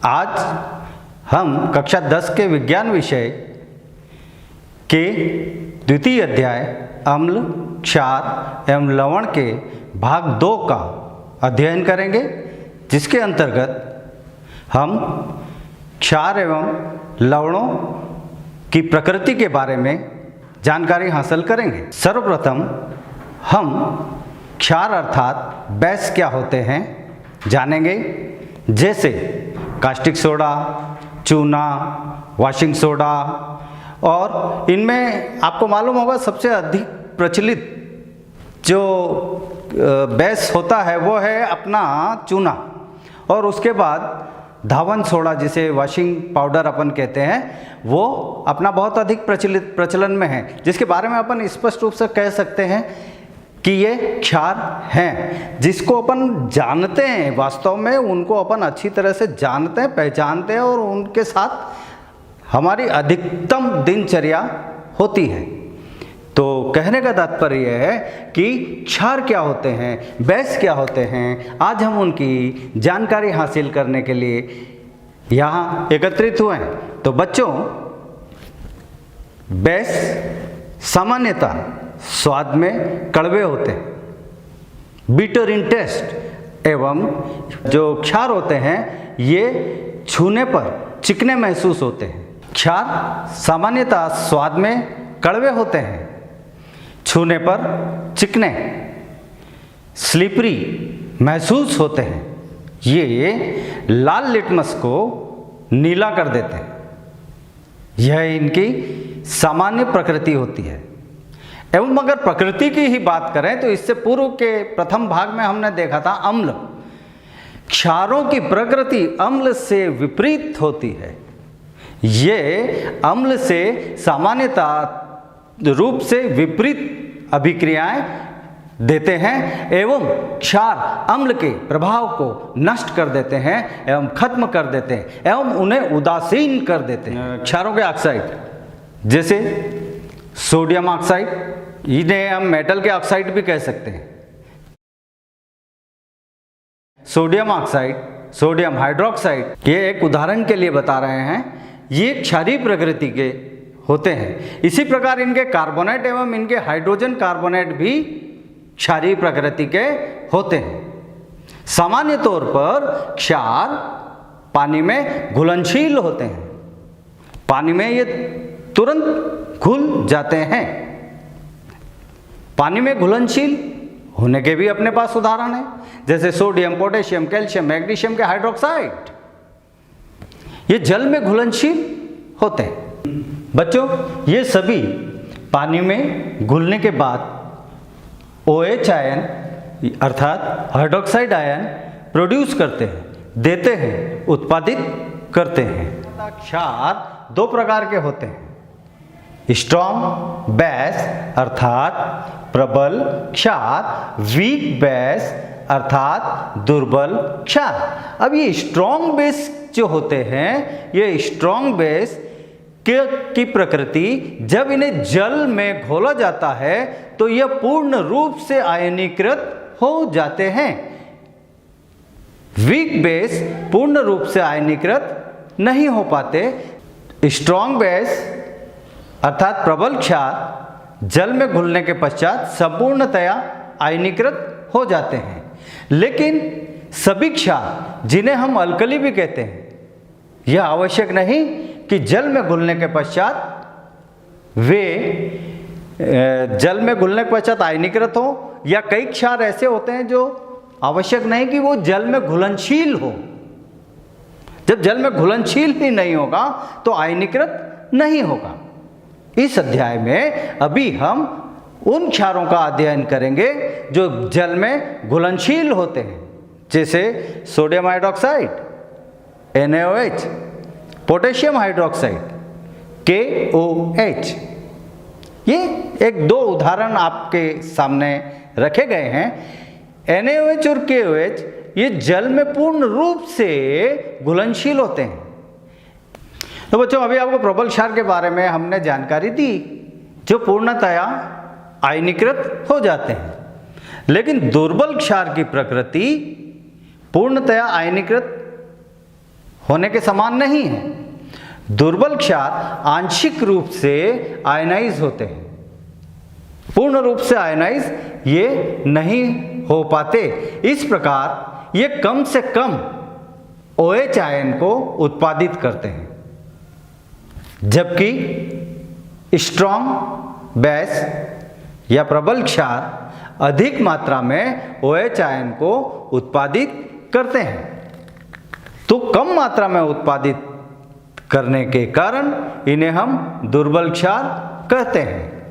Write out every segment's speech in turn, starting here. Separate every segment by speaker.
Speaker 1: आज हम कक्षा 10 के विज्ञान विषय के द्वितीय अध्याय अम्ल, क्षार एवं लवण के भाग 2 का अध्ययन करेंगे, जिसके अंतर्गत हम क्षार एवं लवणों की प्रकृति के बारे में जानकारी हासिल करेंगे। सर्वप्रथम हम क्षार अर्थात बेस क्या होते हैं जानेंगे, जैसे कास्टिक सोडा, चूना, वॉशिंग सोडा, और इनमें आपको मालूम होगा सबसे अधिक प्रचलित जो बेस होता है वो है अपना चूना, और उसके बाद धावन सोडा जिसे वॉशिंग पाउडर अपन कहते हैं वो अपना बहुत अधिक प्रचलन में है, जिसके बारे में अपन स्पष्ट रूप से कह सकते हैं कि ये क्षार हैं, जिसको अपन जानते हैं, वास्तव में उनको अपन अच्छी तरह से जानते हैं, पहचानते हैं और उनके साथ हमारी अधिकतम दिनचर्या होती है। तो कहने का तात्पर्य यह है कि क्षार क्या होते हैं, बेस क्या होते हैं, आज हम उनकी जानकारी हासिल करने के लिए यहाँ एकत्रित हुए हैं। तो बच्चों, बेस सामान्यतः स्वाद में कड़वे होते हैं, बिटर इन टेस्ट, एवं जो क्षार होते हैं ये छूने पर चिकने महसूस होते हैं। क्षार सामान्यतः स्वाद में कड़वे होते हैं, छूने पर चिकने स्लिपरी महसूस होते हैं। ये लाल लिटमस को नीला कर देते हैं। यह इनकी सामान्य प्रकृति होती है। एवं अगर प्रकृति की ही बात करें तो इससे पूर्व के प्रथम भाग में हमने देखा था अम्ल। क्षारों की प्रकृति अम्ल से विपरीत होती है। ये अम्ल से सामान्यतः रूप से विपरीत अभिक्रियाएं देते हैं एवं क्षार अम्ल के प्रभाव को नष्ट कर देते हैं एवं खत्म कर देते हैं एवं उन्हें उदासीन कर देते हैं। क्षारों के ऑक्साइड जैसे सोडियम ऑक्साइड, इन्हें हम मेटल के ऑक्साइड भी कह सकते हैं। सोडियम ऑक्साइड, सोडियम हाइड्रोक्साइड, ये एक उदाहरण के लिए बता रहे हैं, ये क्षारीय प्रकृति के होते हैं। इसी प्रकार इनके कार्बोनेट एवं इनके हाइड्रोजन कार्बोनेट भी क्षारीय प्रकृति के होते हैं। सामान्य तौर पर क्षार पानी में घुलनशील होते हैं, पानी में ये तुरंत घुल जाते हैं। पानी में घुलनशील होने के भी अपने पास उदाहरण है, जैसे सोडियम, पोटेशियम, कैल्शियम, मैग्नीशियम के हाइड्रोक्साइड, ये जल में घुलनशील होते हैं। बच्चों, ये सभी पानी में घुलने के बाद OH आयन अर्थात हाइड्रोक्साइड आयन प्रोड्यूस करते हैं, देते हैं, उत्पादित करते हैं। क्षार दो प्रकार के होते हैं, स्ट्रॉन्ग बेस अर्थात प्रबल क्षार, वीक बेस अर्थात दुर्बल क्षार। अब ये स्ट्रॉन्ग बेस जो होते हैं, ये स्ट्रॉन्ग बेस की प्रकृति जब इन्हें जल में घोला जाता है तो यह पूर्ण रूप से आयनीकृत हो जाते हैं। वीक बेस पूर्ण रूप से आयनीकृत नहीं हो पाते। स्ट्रॉन्ग बेस अर्थात प्रबल क्षार जल में घुलने के पश्चात संपूर्णतया आयनीकृत हो जाते हैं। लेकिन सभी क्षार जिन्हें हम अल्कली भी कहते हैं, यह आवश्यक नहीं कि जल में घुलने के पश्चात वे जल में घुलने के पश्चात आयनीकृत हो, या कई क्षार ऐसे होते हैं जो आवश्यक नहीं कि वो जल में घुलनशील हो। जब जल में घुलनशील ही नहीं होगा तो आयनीकृत नहीं होगा। इस अध्याय में अभी हम उन क्षारों का अध्ययन करेंगे जो जल में घुलनशील होते हैं, जैसे sodium hydroxide NaOH, potassium hydroxide KOH। ये एक दो उदाहरण आपके सामने रखे गए हैं। NaOH और KOH ये जल में पूर्ण रूप से घुलनशील होते हैं। तो बच्चों, अभी आपको प्रबल क्षार के बारे में हमने जानकारी दी, जो पूर्णतया आयनीकृत हो जाते हैं। लेकिन दुर्बल क्षार की प्रकृति पूर्णतया आयनीकृत होने के समान नहीं है। दुर्बल क्षार आंशिक रूप से आयनाइज होते हैं, पूर्ण रूप से आयनाइज ये नहीं हो पाते। इस प्रकार ये कम से कम OH आयन को उत्पादित करते हैं, जबकि स्ट्रॉन्ग बेस या प्रबल क्षार अधिक मात्रा में OH आयन को उत्पादित करते हैं। तो कम मात्रा में उत्पादित करने के कारण इन्हें हम दुर्बल क्षार कहते हैं।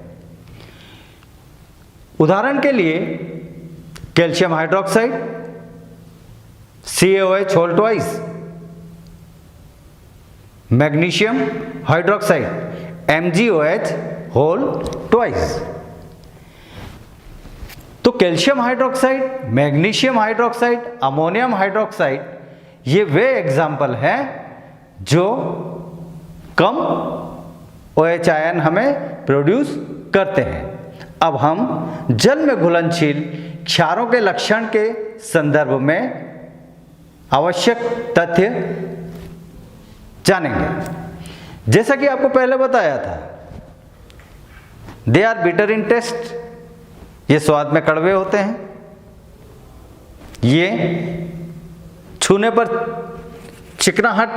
Speaker 1: उदाहरण के लिए calcium hydroxide CaOH whole twice, magnesium hydroxide MgOH whole twice. तो calcium hydroxide, magnesium hydroxide, ammonium hydroxide ये वे एग्जाम्पल हैं जो कम OH आयन हमें प्रोड्यूस करते हैं। अब हम जल में घुलनशील क्षारों के लक्षण के संदर्भ में आवश्यक तथ्य जानेंगे। जैसा कि आपको पहले बताया था, they are bitter in taste, ये स्वाद में कड़वे होते हैं। ये छूने पर चिकनाहट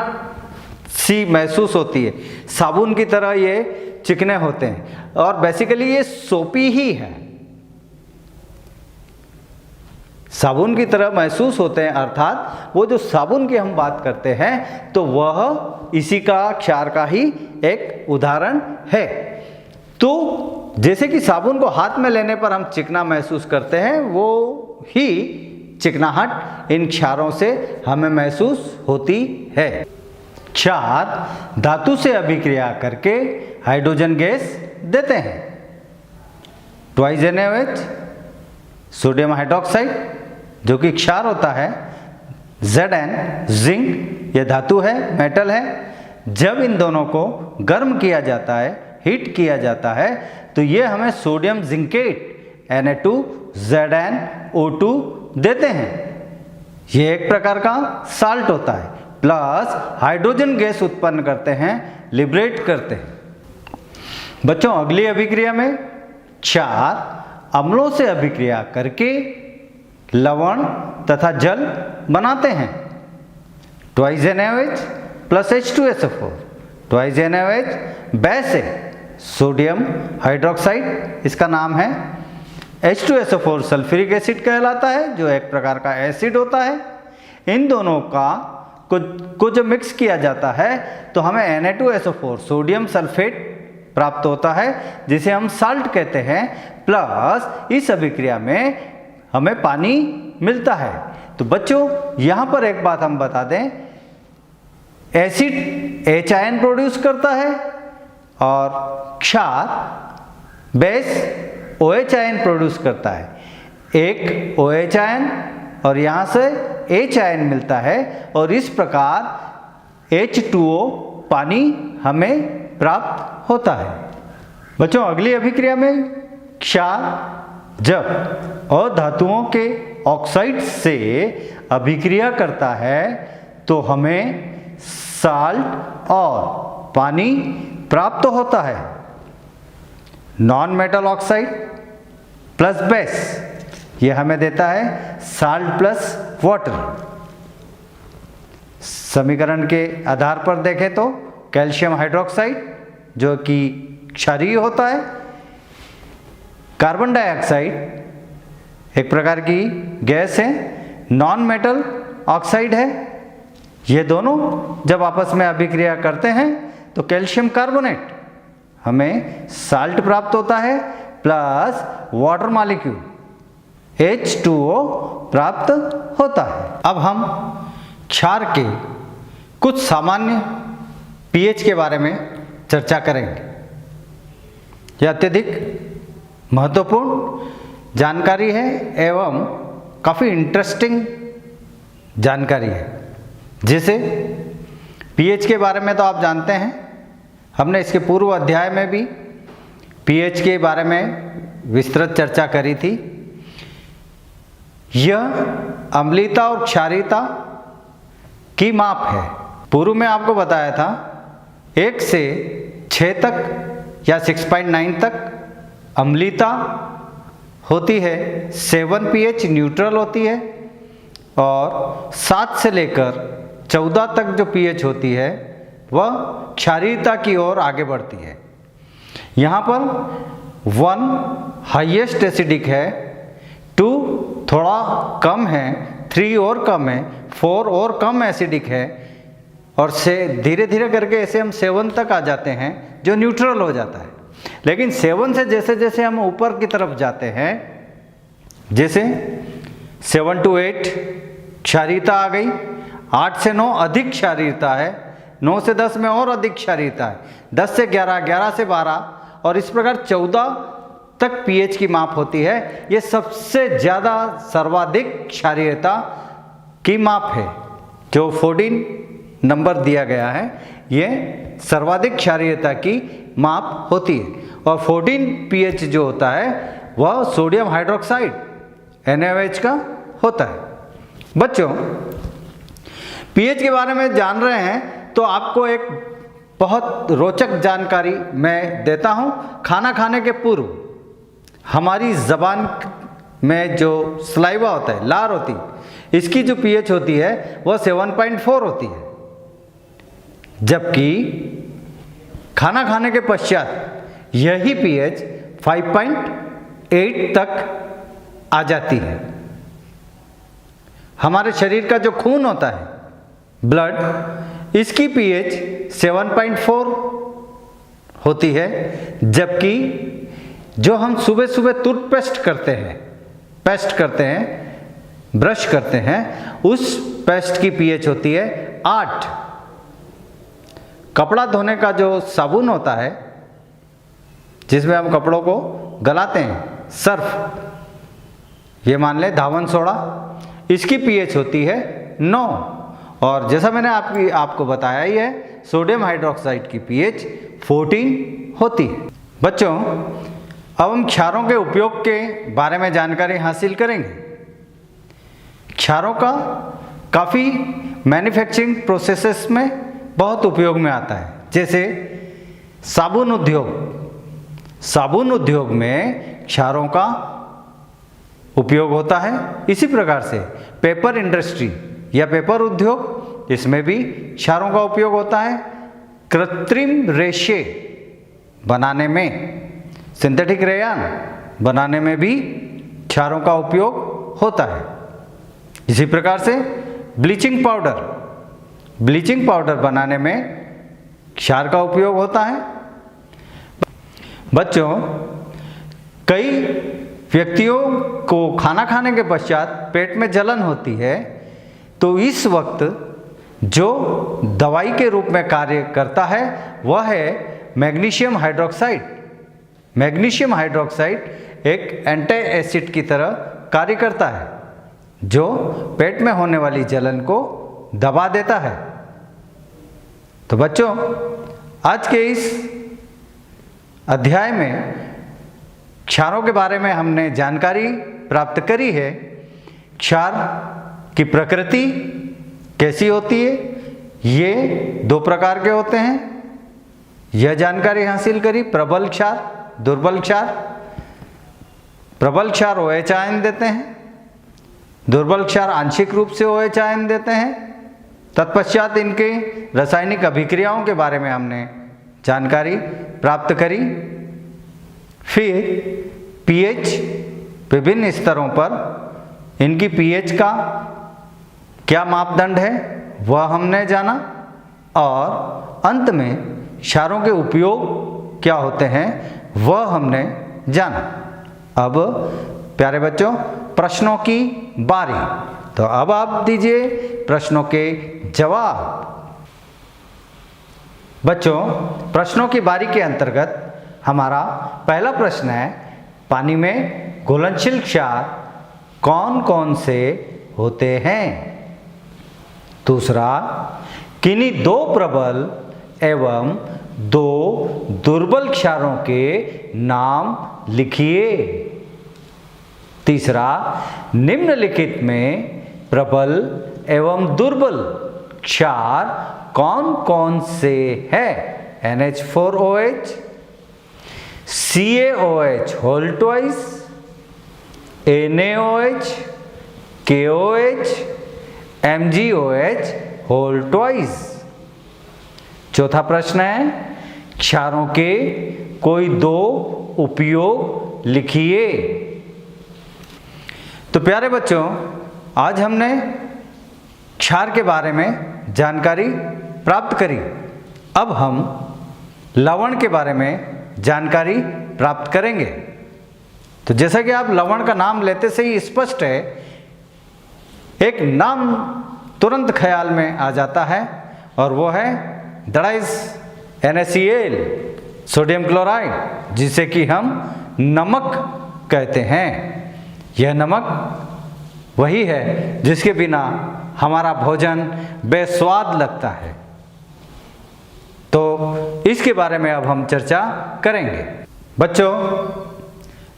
Speaker 1: सी महसूस होती है, साबुन की तरह ये चिकने होते हैं और बेसिकली ये सोपी ही है, साबुन की तरह महसूस होते हैं। अर्थात वो जो साबुन की हम बात करते हैं तो वह इसी का क्षार का ही एक उदाहरण है। तो जैसे कि साबुन को हाथ में लेने पर हम चिकना महसूस करते हैं, वो ही चिकनाहट इन क्षारों से हमें महसूस होती है। क्षार धातु से अभिक्रिया करके हाइड्रोजन गैस देते हैं। 2NaOH, सोडियम हाइड्रोक्साइड जो कि क्षार होता है, Zn जिंक ये धातु है, मेटल है। जब इन दोनों को गर्म किया जाता है, हीट किया जाता है, तो ये हमें सोडियम जिंकेट Na2ZnO2 देते हैं। ये एक प्रकार का साल्ट होता है, प्लस हाइड्रोजन गैस उत्पन्न करते हैं, लिबरेट करते हैं। बच्चों, अगली अभिक्रिया में क्षार अम्लों से अभिक्रिया करके लवण तथा जल बनाते हैं। 2NaOH plus H2SO4, 2NaOH base है, सोडियम हाइड्रोक्साइड इसका नाम है। H2SO4 सल्फ्यूरिक एसिड कहलाता है, जो एक प्रकार का एसिड होता है। इन दोनों का को जब मिक्स किया जाता है तो हमें Na2SO4 सोडियम सल्फेट प्राप्त होता है, जिसे हम साल्ट कहते हैं। प्लस इस अभिक्रिया में हमें पानी मिलता है। तो बच्चों, यहाँ पर एक बात हम बता दें, एसिड H आयन प्रोड्यूस करता है और क्षार बेस OH आयन प्रोड्यूस करता है। एक OH आयन और यहाँ से H आयन मिलता है और इस प्रकार H2O पानी हमें प्राप्त होता है। बच्चों, अगली अभिक्रिया में क्षार जब अधातुओं के ऑक्साइड से अभिक्रिया करता है तो हमें साल्ट और पानी प्राप्त होता है। Non metal oxide plus base ये हमें देता है साल्ट प्लस वाटर। समीकरण के आधार पर देखें तो कैल्शियम हाइड्रोक्साइड जो कि क्षारीय होता है, कार्बन डाइऑक्साइड एक प्रकार की गैस है, नॉन मेटल ऑक्साइड है। ये दोनों जब आपस में अभिक्रिया करते हैं तो कैल्शियम कार्बोनेट हमें साल्ट प्राप्त होता है प्लस वाटर मॉलिक्यूल H2O प्राप्त होता है। अब हम क्षार के कुछ सामान्य pH के बारे में चर्चा करेंगे। यह अत्यधिक महत्वपूर्ण जानकारी है एवं काफ़ी इंटरेस्टिंग जानकारी है। जैसे pH के बारे में तो आप जानते हैं, हमने इसके पूर्व अध्याय में भी pH के बारे में विस्तृत चर्चा करी थी। यह अम्लीयता और क्षारीयता की माप है। पूर्व में आपको बताया था 1 से 6 तक या 6.9 तक अम्लीता होती है, 7 pH न्यूट्रल होती है और 7 से लेकर 14 तक जो pH होती है वह क्षारीयता की ओर आगे बढ़ती है। यहाँ पर 1 हाईएस्ट एसिडिक है, 2 थोड़ा कम है, 3 और कम है, 4 और कम एसिडिक है और से धीरे धीरे करके ऐसे हम 7 तक आ जाते हैं जो न्यूट्रल हो जाता है। लेकिन 7 से जैसे जैसे हम ऊपर की तरफ जाते हैं, जैसे 7 to 8 क्षारीयता आ गई, 8 से 9 अधिक क्षारीयता है, 9 से 10 में और अधिक क्षारीयता है, 10 से 11, 11 से 12 और इस प्रकार 14 तक pH की माप होती है। ये सबसे ज़्यादा सर्वाधिक क्षारीयता की माप है। जो 14 नंबर दिया गया है ये सर्वाधिक क्षारीयता की माप होती है और 14 pH जो होता है वह सोडियम हाइड्रोक्साइड NaOH का होता है। बच्चों, pH के बारे में जान रहे हैं तो आपको एक बहुत रोचक जानकारी मैं देता हूँ। खाना खाने के पूर्व हमारी ज़बान में जो सलाइवा होता है, लार होती है, इसकी जो pH होती है वह 7.4 होती है, जबकि खाना खाने के पश्चात यही pH 5.8 तक आ जाती है। हमारे शरीर का जो खून होता है, ब्लड, इसकी pH 7.4 होती है, जबकि जो हम सुबह सुबह टूथपेस्ट करते हैं, ब्रश करते हैं, उस पेस्ट की pH होती है 8। कपड़ा धोने का जो साबुन होता है जिसमें हम कपड़ों को गलाते हैं, सर्फ, ये मान लें धावन सोडा, इसकी pH होती है 9 और जैसा मैंने आपको बताया ही है, सोडियम हाइड्रोक्साइड की pH 14 होती है। बच्चों, अब हम क्षारों के उपयोग के बारे में जानकारी हासिल करेंगे। क्षारों का काफ़ी मैन्युफैक्चरिंग प्रोसेसेस में बहुत उपयोग में आता है, जैसे साबुन उद्योग में क्षारों का उपयोग होता है। इसी प्रकार से पेपर इंडस्ट्री या पेपर उद्योग, इसमें भी क्षारों का उपयोग होता है। कृत्रिम रेशे बनाने में, सिंथेटिक रेयान बनाने में भी क्षारों का उपयोग होता है। इसी प्रकार से ब्लीचिंग पाउडर बनाने में क्षार का उपयोग होता है। बच्चों, कई व्यक्तियों को खाना खाने के पश्चात पेट में जलन होती है, तो इस वक्त जो दवाई के रूप में कार्य करता है वह है मैग्नीशियम हाइड्रोक्साइड। मैग्नीशियम हाइड्रोक्साइड एक एंटी एसिड की तरह कार्य करता है, जो पेट में होने वाली जलन को दबा देता है। तो बच्चों, आज के इस अध्याय में क्षारों के बारे में हमने जानकारी प्राप्त करी है। क्षार की प्रकृति कैसी होती है, ये 2 प्रकार के होते हैं, यह जानकारी हासिल करी। प्रबल क्षार, दुर्बल क्षार। प्रबल क्षार OH आयन देते हैं, दुर्बल क्षार आंशिक रूप से OH आयन देते हैं। तत्पश्चात इनके रासायनिक अभिक्रियाओं के बारे में हमने जानकारी प्राप्त करी। फिर pH, विभिन्न स्तरों पर इनकी pH का क्या मापदंड है वह हमने जाना और अंत में क्षारों के उपयोग क्या होते हैं वह हमने जाना। अब प्यारे बच्चों, प्रश्नों की बारी। तो अब आप दीजिए प्रश्नों के जवाब। बच्चों, प्रश्नों की बारी के अंतर्गत हमारा पहला प्रश्न है, पानी में घुलनशील क्षार कौन कौन से होते हैं? दूसरा, किन्हीं 2 प्रबल एवं 2 दुर्बल क्षारों के नाम लिखिए। तीसरा, निम्नलिखित में प्रबल एवं दुर्बल क्षार कौन कौन से है? NH4OH, CaOH whole twice, NaOH, KOH, MgOH whole twice. चौथा प्रश्न है, क्षारों के कोई दो उपयोग लिखिए। तो प्यारे बच्चों, आज हमने क्षार के बारे में जानकारी प्राप्त करी। अब हम लवण के बारे में जानकारी प्राप्त करेंगे। तो जैसा कि आप लवण का नाम लेते से ही स्पष्ट है, एक नाम तुरंत ख्याल में आ जाता है और वो है डाइस NaCl, सोडियम क्लोराइड, जिसे कि हम नमक कहते हैं। यह नमक वही है जिसके बिना हमारा भोजन बेस्वाद लगता है। तो इसके बारे में अब हम चर्चा करेंगे। बच्चों,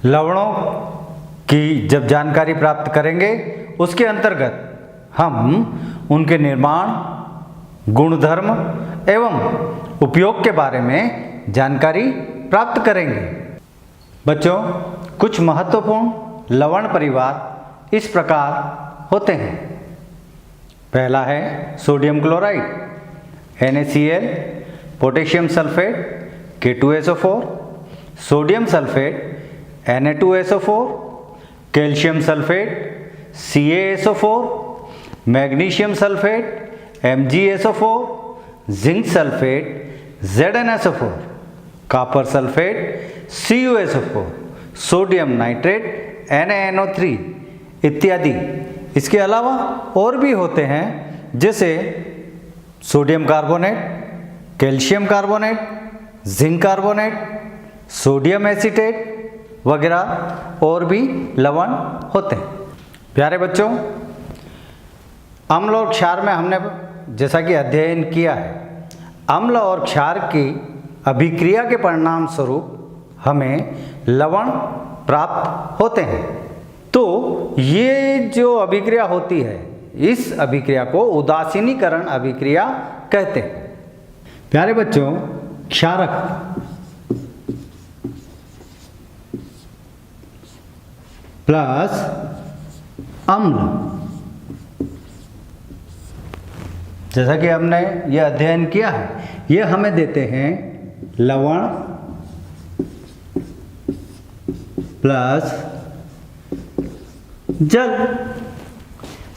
Speaker 1: लवणों की जब जानकारी प्राप्त करेंगे उसके अंतर्गत हम उनके निर्माण, गुणधर्म एवं उपयोग के बारे में जानकारी प्राप्त करेंगे। बच्चों, कुछ महत्वपूर्ण लवण परिवार इस प्रकार होते हैं। पहला है sodium chloride, NaCl, potassium sulphate, K2SO4, sodium sulphate, Na2SO4, calcium sulphate, CaSO4, magnesium sulphate, MgSO4, zinc sulphate, ZnSO4, copper sulphate, CuSO4, sodium nitrate, NaNO3 इत्यादि। इसके अलावा और भी होते हैं, जैसे sodium carbonate, calcium carbonate, zinc carbonate, sodium acetate वगैरह और भी लवण होते हैं। प्यारे बच्चों, अम्ल और क्षार में हमने जैसा कि अध्ययन किया है, अम्ल और क्षार की अभिक्रिया के परिणाम स्वरूप हमें लवण प्राप्त होते हैं। तो ये जो अभिक्रिया होती है, इस अभिक्रिया को उदासीनीकरण अभिक्रिया कहते हैं। प्यारे बच्चों, क्षारक प्लस अम्ल, जैसा कि हमने ये अध्ययन किया है, ये हमें देते हैं लवण प्लस जल,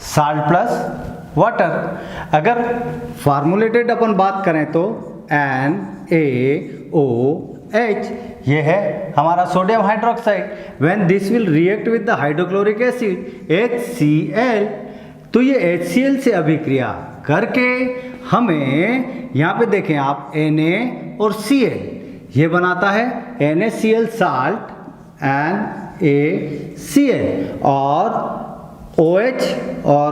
Speaker 1: साल्ट प्लस वाटर। अगर फार्मूलेटेड अपन बात करें तो NaOH, ये है हमारा sodium hydroxide. When this will react with the hydrochloric acid HCl, तो ये HCl से अभिक्रिया करके हमें यहाँ पे देखें आप Na और Cl, ये बनाता है NaCl साल्ट, NaCl, और OH और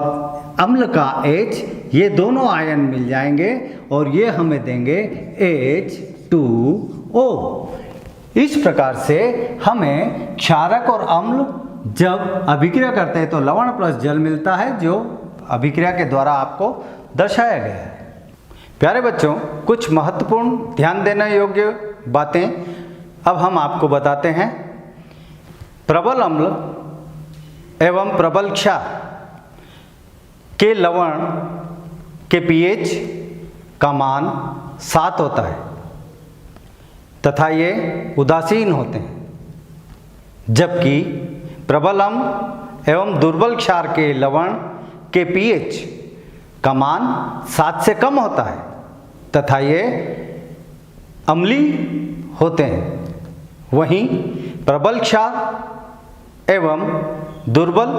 Speaker 1: अम्ल का H, ये दोनों आयन मिल जाएंगे और ये हमें देंगे H2O। इस प्रकार से हमें क्षारक और अम्ल जब अभिक्रिया करते हैं तो लवण प्लस जल मिलता है, जो अभिक्रिया के द्वारा आपको दर्शाया गया है। प्यारे बच्चों, कुछ महत्वपूर्ण ध्यान देने योग्य बातें अब हम आपको बताते हैं। प्रबल अम्ल एवं प्रबल क्षार के लवण के pH का मान 7 होता है तथा ये उदासीन होते हैं, जबकि प्रबल अम्ल एवं दुर्बल क्षार के लवण के pH का मान 7 से कम होता है तथा ये अम्लीय होते हैं। वहीं प्रबल क्षार एवं दुर्बल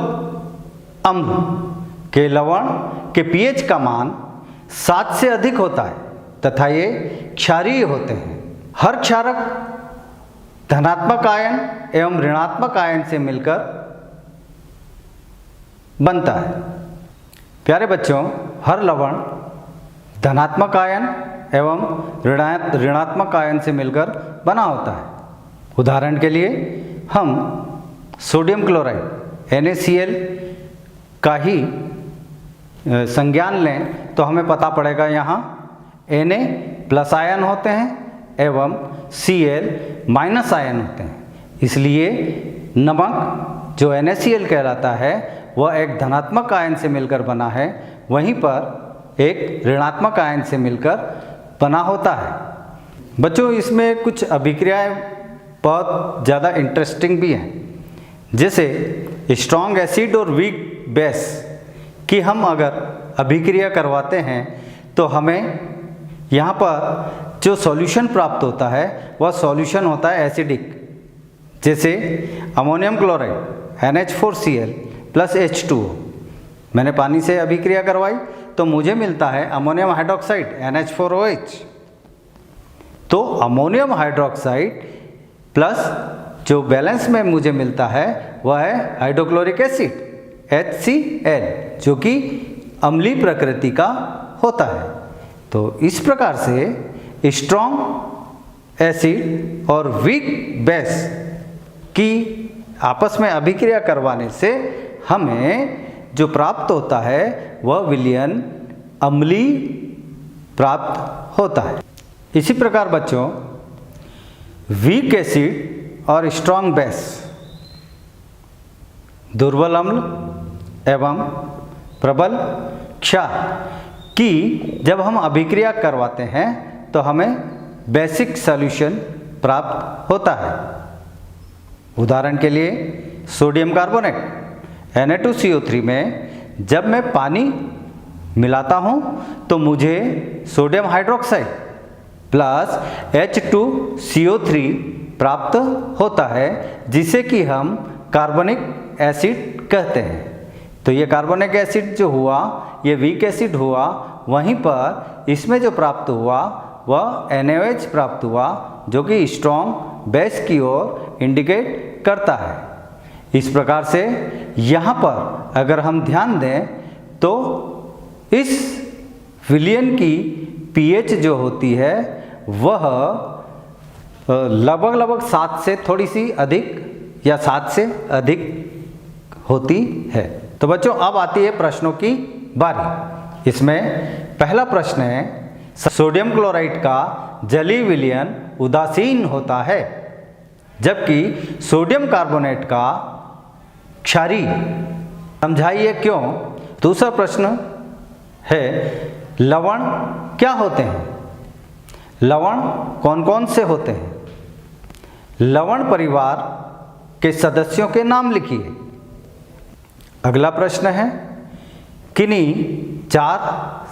Speaker 1: अम्ल के लवण के pH का मान 7 से अधिक होता है तथा ये क्षारीय होते हैं। हर क्षारक धनात्मक आयन एवं ऋणात्मक आयन से मिलकर बनता है। प्यारे बच्चों, हर लवण धनात्मक आयन एवं ऋणात्मक आयन से मिलकर बना होता है। उदाहरण के लिए हम सोडियम क्लोराइड NaCl का ही संज्ञान लें तो हमें पता पड़ेगा यहाँ Na प्लस आयन होते हैं एवं Cl माइनस आयन होते हैं। इसलिए नमक जो NaCl कहलाता है वह एक धनात्मक आयन से मिलकर बना है, वहीं पर एक ऋणात्मक आयन से मिलकर बना होता है। बच्चों, इसमें कुछ अभिक्रियाएं बहुत ज़्यादा इंटरेस्टिंग भी हैं, जैसे स्ट्रॉन्ग एसिड और वीक बेस की हम अगर अभिक्रिया करवाते हैं तो हमें यहाँ पर जो सॉल्यूशन प्राप्त होता है वह सॉल्यूशन होता है एसिडिक। जैसे ammonium chloride NH4Cl plus H2O, मैंने पानी से अभिक्रिया करवाई तो मुझे मिलता है अमोनियम हाइड्रोक्साइड NH4OH। तो अमोनियम हाइड्रोक्साइड प्लस जो बैलेंस में मुझे मिलता है वह है हाइड्रोक्लोरिक एसिड HCl, जो कि अम्लीय प्रकृति का होता है। तो इस प्रकार से स्ट्रॉन्ग एसिड और वीक बेस की आपस में अभिक्रिया करवाने से हमें जो प्राप्त होता है वह विलयन अम्लीय प्राप्त होता है। इसी प्रकार बच्चों, वीक एसिड और स्ट्रॉन्ग बेस, दुर्बल अम्ल एवं प्रबल क्षार की जब हम अभिक्रिया करवाते हैं तो हमें बेसिक सॉल्यूशन प्राप्त होता है। उदाहरण के लिए सोडियम कार्बोनेट Na2CO3 में जब मैं पानी मिलाता हूँ तो मुझे सोडियम हाइड्रोक्साइड प्लस H2CO3 प्राप्त होता है, जिसे कि हम कार्बनिक एसिड कहते हैं। तो ये कार्बनिक एसिड जो हुआ ये वीक एसिड हुआ, वहीं पर इसमें जो प्राप्त हुआ वह NaOH प्राप्त हुआ, जो कि स्ट्रॉन्ग बेस की ओर इंडिकेट करता है। इस प्रकार से यहाँ पर अगर हम ध्यान दें तो इस विलयन की pH जो होती है वह लगभग 7 से थोड़ी सी अधिक या 7 से अधिक होती है। तो बच्चों, अब आती है प्रश्नों की बारी। इसमें पहला प्रश्न है, सोडियम क्लोराइड का जलीय विलयन उदासीन होता है जबकि सोडियम कार्बोनेट का क्षारीय, समझाइए क्यों। दूसरा प्रश्न है, लवण क्या होते हैं? लवण कौन कौन से होते हैं? लवण परिवार के सदस्यों के नाम लिखिए। अगला प्रश्न है, किन्हीं 4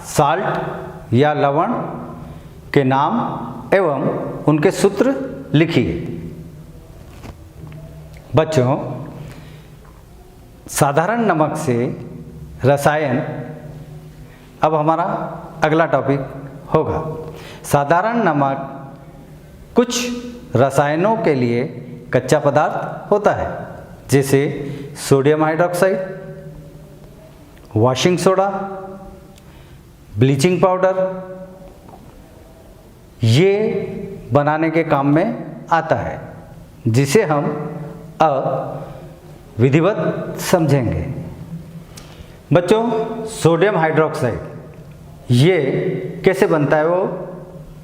Speaker 1: साल्ट या लवण के नाम एवं उनके सूत्र लिखिए। बच्चों, साधारण नमक से रसायन अब हमारा अगला टॉपिक होगा। साधारण नमक कुछ रसायनों के लिए कच्चा पदार्थ होता है, जैसे sodium hydroxide, washing soda, bleaching powder, ये बनाने के काम में आता है, जिसे हम अब विधिवत समझेंगे। बच्चों, सोडियम हाइड्रोक्साइड ये कैसे बनता है वो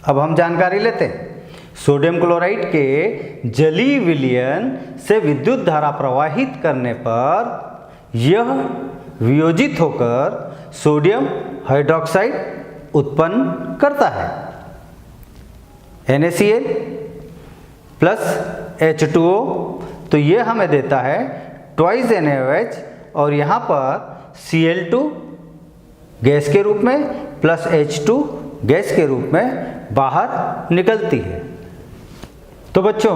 Speaker 1: अब हम जानकारी लेते हैं। सोडियम क्लोराइड के जलीय विलयन से विद्युत धारा प्रवाहित करने पर यह वियोजित होकर सोडियम हाइड्रोक्साइड उत्पन्न करता है। NaCl प्लस H2O, तो ये हमें देता है ट्वाइस NaOH, और यहाँ पर Cl2 गैस के रूप में प्लस H2 गैस के रूप में बाहर निकलती है। तो बच्चों,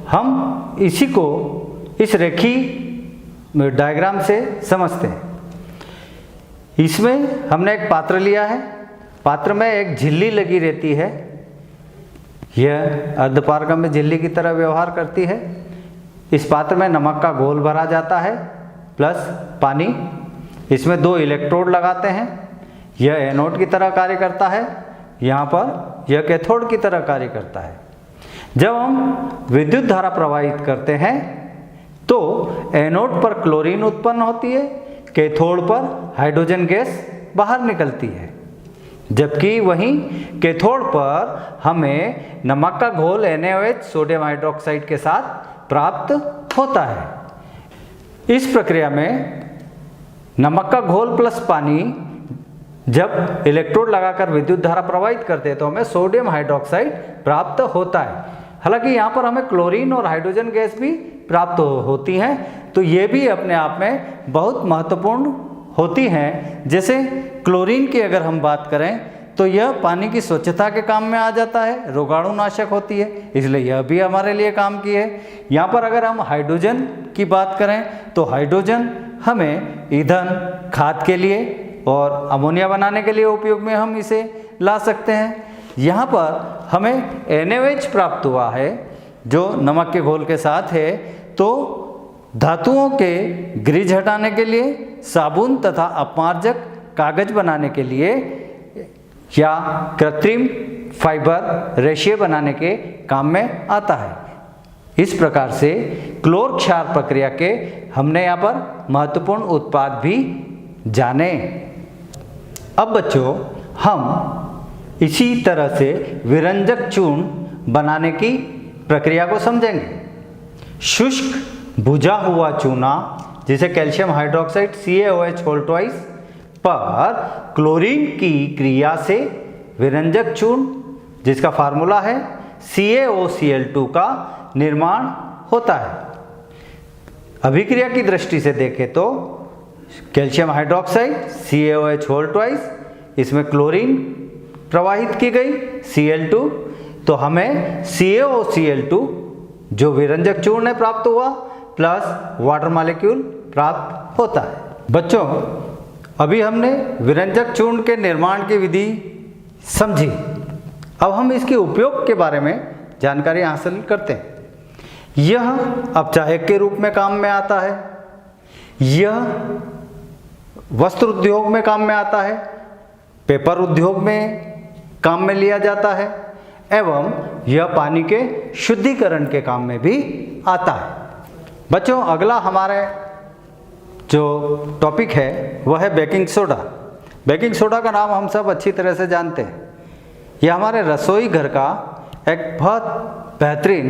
Speaker 1: हम इसी को इस रेखीय डायग्राम से समझते हैं। इसमें हमने एक पात्र लिया है, पात्र में एक झिल्ली लगी रहती है, यह अर्धपारगम्य झिल्ली की तरह व्यवहार करती है। इस पात्र में नमक का घोल भरा जाता है प्लस पानी। इसमें 2 इलेक्ट्रोड लगाते हैं, यह एनोड की तरह कार्य करता है, यहाँ पर यह कैथोड की तरह कार्य करता है। जब हम विद्युत धारा प्रवाहित करते हैं तो एनोड पर क्लोरीन उत्पन्न होती है, कैथोड पर हाइड्रोजन गैस बाहर निकलती है। जबकि वहीं कैथोड पर हमें नमक का घोल NaOH सोडियम हाइड्रोक्साइड के साथ प्राप्त होता है। इस प्रक्रिया में नमक का घोल प्लस पानी जब इलेक्ट्रोड लगाकर विद्युत धारा प्रवाहित करते हैं तो हमें सोडियम हाइड्रोक्साइड प्राप्त होता है। हालांकि यहाँ पर हमें क्लोरीन और हाइड्रोजन गैस भी प्राप्त होती हैं, तो ये भी अपने आप में बहुत महत्वपूर्ण होती हैं। जैसे क्लोरीन की अगर हम बात करें तो यह पानी की स्वच्छता के काम में आ जाता है, रोगाणुनाशक होती है, इसलिए यह भी हमारे लिए काम की है। यहाँ पर अगर हम हाइड्रोजन की बात करें तो हाइड्रोजन हमें ईंधन, खाद के लिए और अमोनिया बनाने के लिए उपयोग में हम इसे ला सकते हैं। यहाँ पर हमें NaOH प्राप्त हुआ है जो नमक के घोल के साथ है, तो धातुओं के ग्रीज हटाने के लिए, साबुन तथा अपमार्जक कागज बनाने के लिए या कृत्रिम फाइबर रेशे बनाने के काम में आता है। इस प्रकार से क्लोर क्षार प्रक्रिया के हमने यहाँ पर महत्वपूर्ण उत्पाद भी जाने। अब बच्चों हम इसी तरह से विरंजक चूर्ण बनाने की प्रक्रिया को समझेंगे। शुष्क बुझा हुआ चूना जिसे कैल्शियम हाइड्रोक्साइड CaOH2 पर क्लोरीन की क्रिया से विरंजक चूर्ण जिसका फार्मूला है CaOCl2 का निर्माण होता है। अभिक्रिया की दृष्टि से देखें तो कैल्शियम हाइड्रोक्साइड CaOH2, इसमें क्लोरीन प्रवाहित की गई Cl2, तो हमें CaOCl2 जो विरंजक चूर्ण है प्राप्त हुआ प्लस वाटर मॉलिक्यूल प्राप्त होता है। बच्चों अभी हमने विरंजक चूर्ण के निर्माण की विधि समझी, अब हम इसके उपयोग के बारे में जानकारी हासिल करते हैं। यह अपचायक के रूप में काम में आता है, यह वस्त्र उद्योग में काम में आता है, पेपर उद्योग में काम में लिया जाता है एवं यह पानी के शुद्धिकरण के काम में भी आता है। बच्चों अगला हमारे जो टॉपिक है वह है बेकिंग सोडा। बेकिंग सोडा का नाम हम सब अच्छी तरह से जानते हैं। यह हमारे रसोई घर का एक बहुत बेहतरीन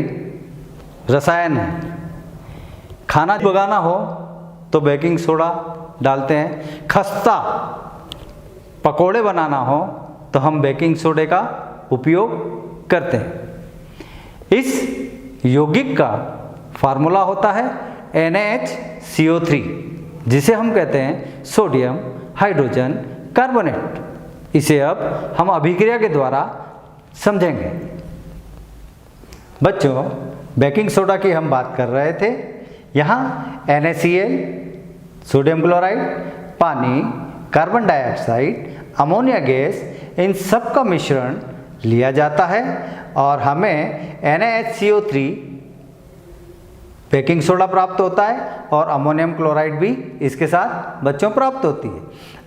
Speaker 1: रसायन है। खाना पकाना हो तो बेकिंग सोडा डालते हैं, खस्ता पकोड़े बनाना हो तो हम बेकिंग सोडे का उपयोग करते हैं। इस यौगिक का फार्मूला होता है NaHCO3 जिसे हम कहते हैं सोडियम हाइड्रोजन कार्बोनेट। इसे अब हम अभिक्रिया के द्वारा समझेंगे। बच्चों बेकिंग सोडा की हम बात कर रहे थे। यहाँ NaCl, सोडियम क्लोराइड, पानी, कार्बन डाइऑक्साइड, अमोनिया गैस, इन सब का मिश्रण लिया जाता है और हमें NaHCO3 बेकिंग सोडा प्राप्त होता है और अमोनियम क्लोराइड भी इसके साथ बच्चों प्राप्त होती है।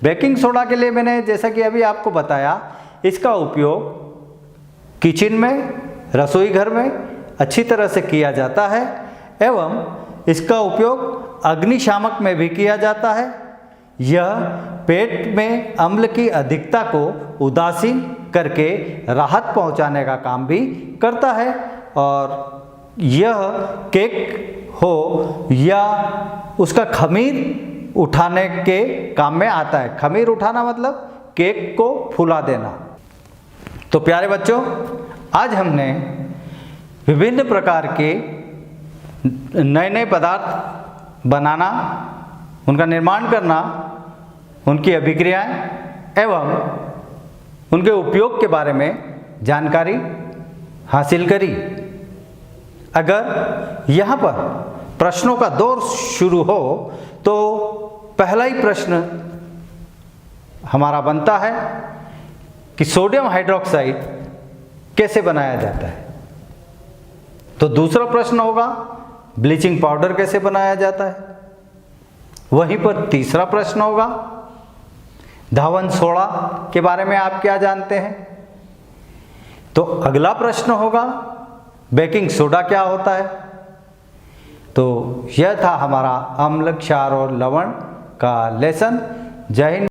Speaker 1: बेकिंग सोडा के लिए मैंने जैसा कि अभी आपको बताया, इसका उपयोग किचन में, रसोई घर में अच्छी तरह से किया जाता है एवं इसका उपयोग अग्निशामक में भी किया जाता है। यह पेट में अम्ल की अधिकता को उदासीन करके राहत पहुंचाने का काम भी करता है और यह केक हो या उसका खमीर उठाने के काम में आता है। खमीर उठाना मतलब केक को फुला देना। तो प्यारे बच्चों आज हमने विभिन्न प्रकार के नए नए पदार्थ बनाना, उनका निर्माण करना, उनकी अभिक्रियाएं एवं उनके उपयोग के बारे में जानकारी हासिल करी। अगर यहाँ पर प्रश्नों का दौर शुरू हो तो पहला ही प्रश्न हमारा बनता है कि सोडियम हाइड्रोक्साइड कैसे बनाया जाता है। तो दूसरा प्रश्न होगा ब्लीचिंग पाउडर कैसे बनाया जाता है। वहीं पर तीसरा प्रश्न होगा धावन सोडा के बारे में आप क्या जानते हैं। तो अगला प्रश्न होगा बेकिंग सोडा क्या होता है। तो यह था हमारा अम्ल, क्षार और लवण का लेसन। जय हिंद।